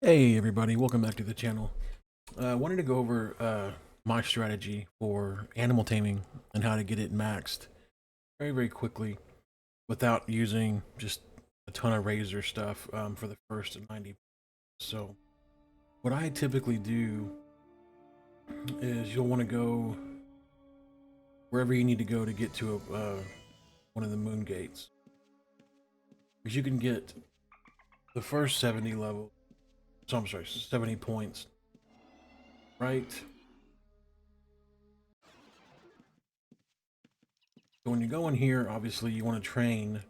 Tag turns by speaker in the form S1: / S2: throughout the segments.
S1: Hey everybody, welcome back to the channel. I wanted to go over my strategy for animal taming and how to get it maxed very quickly without using just a ton of razor stuff for the first 90. So what I typically do is you'll want to go wherever you need to go to get to one of the moon gates. Because you can get the first 70 levels, so I'm sorry, 70 points, right? So when you go in here, obviously you want to train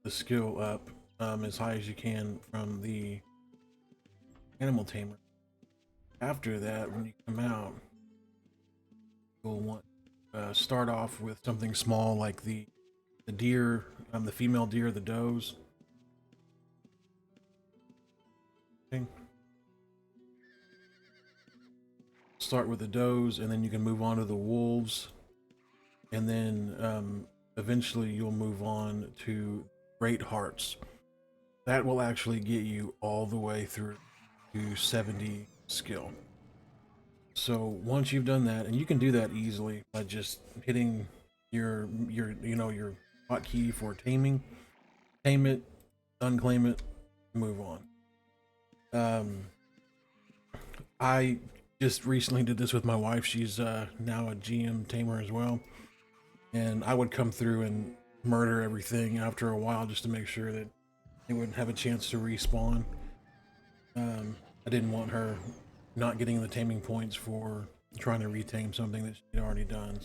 S1: the skill up as high as you can from the animal tamer. After that, when you come out, you'll want start off with something small like the deer, the female deer, the does. Okay. Start with the does, and then you can move on to the wolves, and then eventually you'll move on to great hearts. That will actually get you all the way through to 70 skill. So once you've done that, and you can do that easily by just hitting your hotkey for taming, tame it, unclaim it, move on. I just recently did this with my wife. She's now a GM tamer as well, and I would come through and murder everything after a while just to make sure that they wouldn't have a chance to respawn. I didn't want her not getting the taming points for trying to retame something that she'd already done.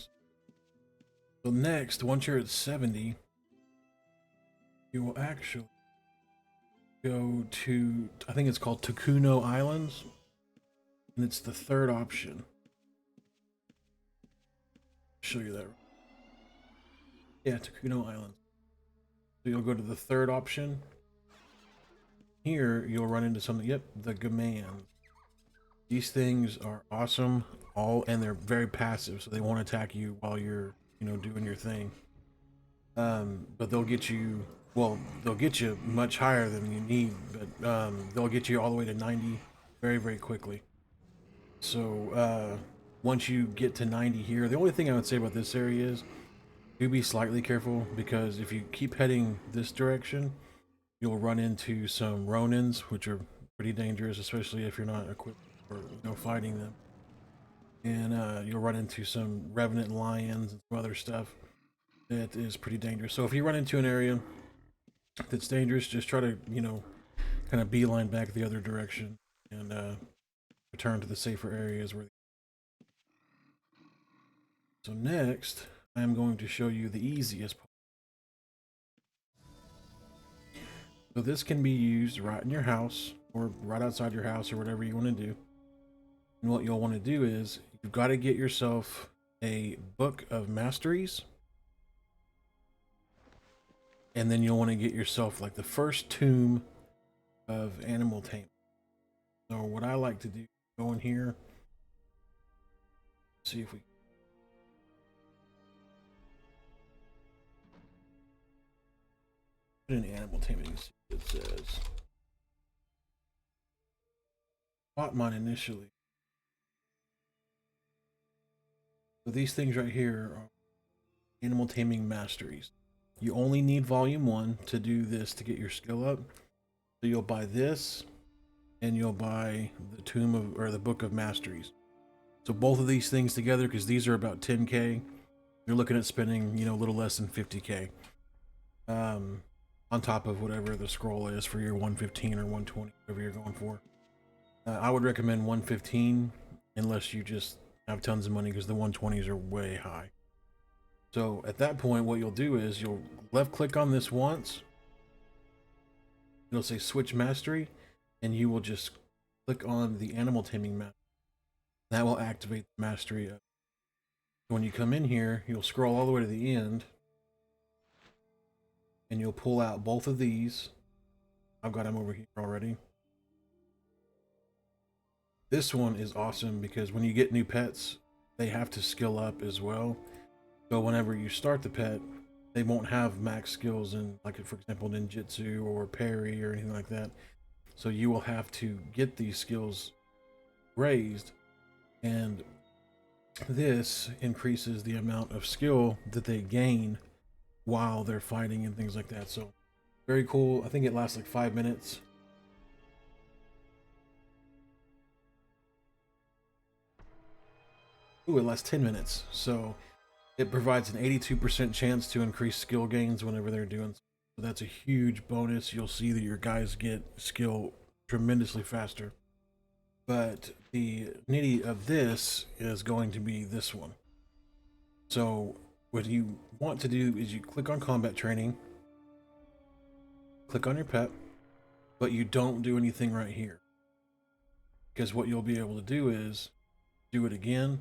S1: So next, once you're at 70, you will actually go to, I think it's called Takuno Islands, and it's the third option. I'll show you that. Yeah, Takuno Islands. So you'll go to the third option. Here, you'll run into something. Yep, the Gaman. These things are awesome, and they're very passive, so they won't attack you while you're, doing your thing. But they'll get you, well, they'll get you much higher than you need, but they'll get you all the way to 90 very quickly. So once you get to 90 here, the only thing I would say about this area is do be slightly careful, because if you keep heading this direction, you'll run into some Ronins, which are pretty dangerous, especially if you're not equipped for fighting them. And you'll run into some Revenant Lions and some other stuff that is pretty dangerous. So if you run into an area that's dangerous, just try to, kind of beeline back the other direction and return to the safer areas where. So next, I'm going to show you the easiest part. So this can be used right in your house or right outside your house or whatever you want to do. And what you'll want to do is you've got to get yourself a book of masteries. And then you'll want to get yourself like the first tomb of animal taming. So what I like to do, go in here, see if we put in animal taming. It says bought mine initially. So these things right here are animal taming masteries. You only need volume 1 to do this to get your skill up. So you'll buy this, and you'll buy the tomb of, or the book of masteries. So both of these things together, because these are about 10k, you're looking at spending, a little less than 50k. On top of whatever the scroll is for your 115 or 120, whatever you're going for. I would recommend 115 unless you just have tons of money, because the 120s are way high. So at that point, what you'll do is you'll left click on this once. It'll say switch mastery, and you will just click on the animal taming map. That will activate the mastery up. When you come in here, you'll scroll all the way to the end, and you'll pull out both of these. I've got them over here already. This one is awesome because when you get new pets, they have to skill up as well. So whenever you start the pet, they won't have max skills in, like, for example, ninjutsu or parry or anything like that. So you will have to get these skills raised, and this increases the amount of skill that they gain while they're fighting and things like that. So very cool. I think it lasts like 5 minutes. Ooh, it lasts 10 minutes. So it provides an 82% chance to increase skill gains whenever they're doing so. That's a huge bonus. You'll see that your guys get skill tremendously faster. But the nitty of this is going to be this one. So what you want to do is you click on combat training, click on your pet, but you don't do anything right here. Because what you'll be able to do is do it again,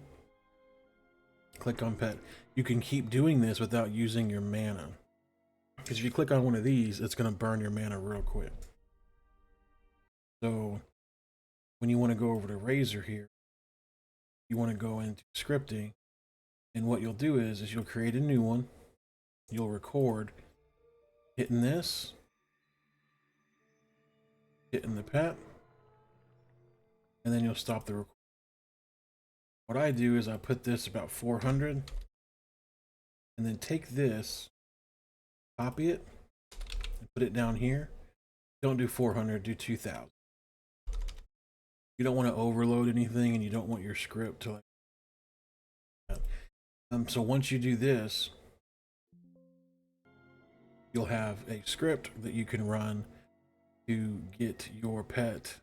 S1: click on pet. You can keep doing this without using your mana. Because if you click on one of these, it's going to burn your mana real quick. So when you want to go over to Razor here, you want to go into scripting, and what you'll do is you'll create a new one. You'll record hitting this, hitting the pet, and then you'll stop the record. What I do is I put this about 400, and then take this, copy it, and put it down here. Don't do 400, do 2000. You don't want to overload anything, and you don't want your script to like. So once you do this, you'll have a script that you can run to get your pet,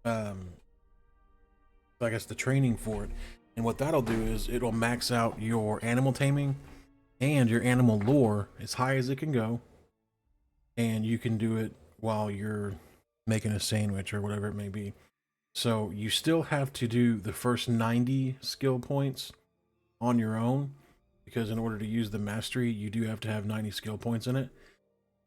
S1: I guess the training for it. And what that'll do is it'll max out your animal taming and your animal lore as high as it can go. And you can do it while you're making a sandwich or whatever it may be. So you still have to do the first 90 skill points on your own, because in order to use the mastery, you do have to have 90 skill points in it.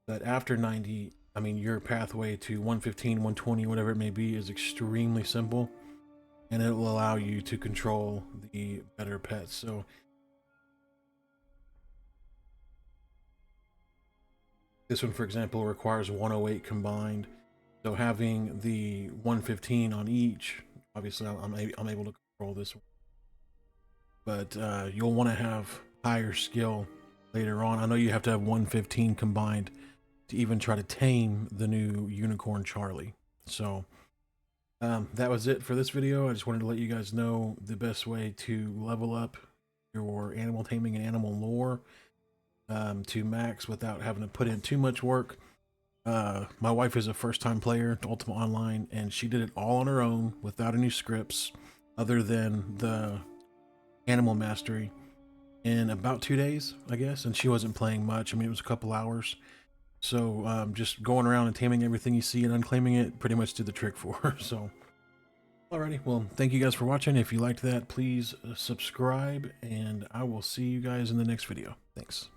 S1: But after 90, I mean, your pathway to 115, 120, whatever it may be, is extremely simple, and it will allow you to control the better pets. So this one, for example, requires 108 combined. So having the 115 on each, obviously I'm able to control this one. But you'll want to have higher skill later on. I know you have to have 115 combined to even try to tame the new unicorn Charlie. So that was it for this video. I just wanted to let you guys know the best way to level up your animal taming and animal lore to max without having to put in too much work. My wife is a first-time player to Ultima Online, and she did it all on her own without any scripts other than the animal mastery in about 2 days, I guess. And she wasn't playing much. I mean, it was a couple hours. So just going around and taming everything you see and unclaiming it pretty much did the trick for her. So alrighty, well, thank you guys for watching. If you liked that, please subscribe, and I will see you guys in the next video. Thanks.